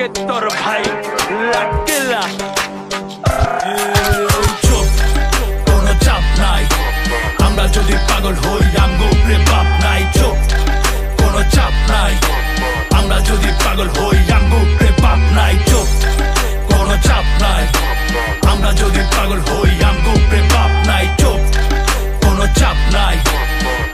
লাগে তোর ভাই লাকেলা চুপ কোনো চাপ নাই আমরা যদি পাগল হই আমগো উপরে বাপ নাই চুপ কোনো চাপ নাই আমরা যদি পাগল হই আমগো উপরে বাপ নাই চুপ কোনো চাপ নাই আমরা যদি পাগল হই আমগো উপরে বাপ নাই চুপ কোনো চাপ নাই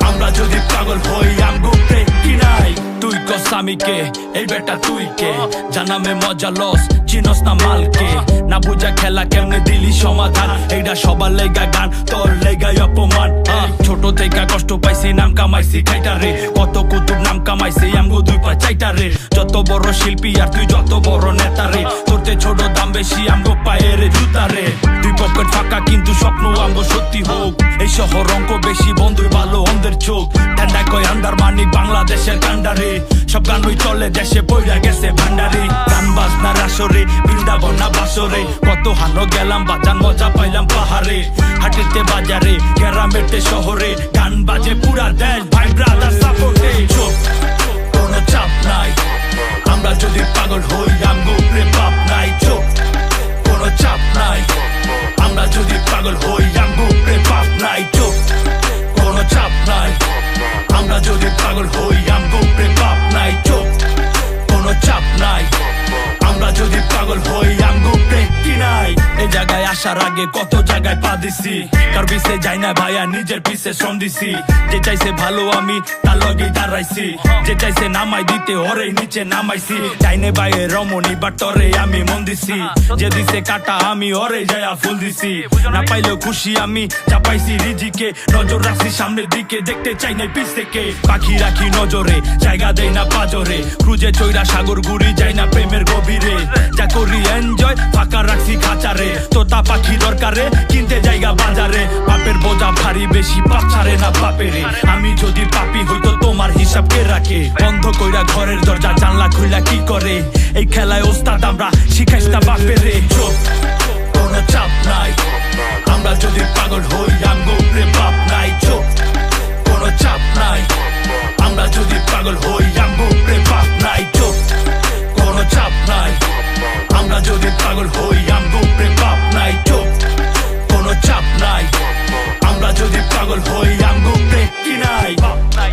আমরা যদি পাগল হই আমগো উপরে কি নাই তুই কস আমি কে এই বেটা তুই কে জানামে মজা লস চিনস না মালকে না বুঝা খেলা কেমনে দিলি সমাধান এইটা সবার লেগা গান তোর লেগাই অপমান ছোট থেকে কষ্ট পাইছি নাম কামাইছি খাইটা রে কত কুতুব নাম কামাইছি আমগো দুই পা চাইটা রে যত বড় শিল্পী আর তুই যত বড় নেতা রে তোরতে ছোট দাম বেশি আমগো পায়ের জুতা রে দুই পকেট ফাঁকা কিন্তু স্বপ্ন আমগো সত্যি হোক এই শহর অঙ্ক বেশি বন্ধুর ভালো অন্ধের চোখ ঠান্ডা কয় আন্দার মানি বাংলাদেশের কান্ডারে সব গানই চলে দেশে বইরা গেছে ভান্ডারে গান বাজনার আসরে বৃন্দাবন না বাসরে কত হানো গেলাম বাজান মজা পাইলাম পাহাড়ে হাটেতে বাজারে গ্রামেতে শহরে গান বাজে পুরা দেশ ভাই ব্রাদার সাপোর্টে চুপ কোনো চাপ নাই আমরা যদি পাগল হই আমগো উপরে বাপ নাই চুপ কোনো চাপ নাই আমরা যদি পাগল হই আমগো উপরে বাপ নাই চুপ কোনো চাপ নাই আমরা যদি পাগল হই আমগো উপরে বাপ নাই চুপ কোনো চাপ নাই আমরা যদি পাগল হই আমগো উপরে কি নাই এই জায়গায় আসার আগে কত জায়গায় পা দিছি কার পিছে যাই না ভাইয়া নিজের পিছে শ্রম দিছি যে চাইছে ভালো আমি তার লগেই দাঁড়াইছি যে চাইছে নামাই দিতে ওরে নিচে নামাইছি চাইনে বাইরে রমণী বাট তরে আমি মন দিছি যে দিছে কাটা আমি ওরে যায়া ফুল দিছি না পাইলেও খুশি আমি চাপাইছি রিজিকে নজর রাখছি সামনের দিকে দেখতে চাই না পিছ থেকে পাখি রাখি নজরে জায়গা দেই না পাজরে ক্রুজে চৈরা সাগর ঘুরি যাই না প্রেমের গভীরে যা করি এনজয় ফাঁকা রাখছি খাঁচারে তোতা পাখি দরকারে কিনতে জায়গা বাজারে বাপের বোঝা ভারী বেশি বাচ্চারে না বাপেরে আমি যদি পাপি হইতো তোমার হিসাব কে রাখে বন্ধ কইরা ঘরের দরজা জানলা খুইলা কি করে এই খেলায় ওস্তাদ আমরা শিখাইস না বাপেরে চুপ কোনো চাপ নাই আমরা যদি পাগল হই আমগো উপরে বাপ নাই চুপ কোনো চাপ নাই আমরা যদি পাগল হই আমগো উপরে বাপ নাই চুপ কোনো চাপ নাই আমরা যদি পাগল হই আমগো উপরে বাপ নাই চুপ কোনো চাপ নাই আমরা যদি পাগল হই আমগো উপরে কি নাই বাপ নাই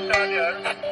Roger,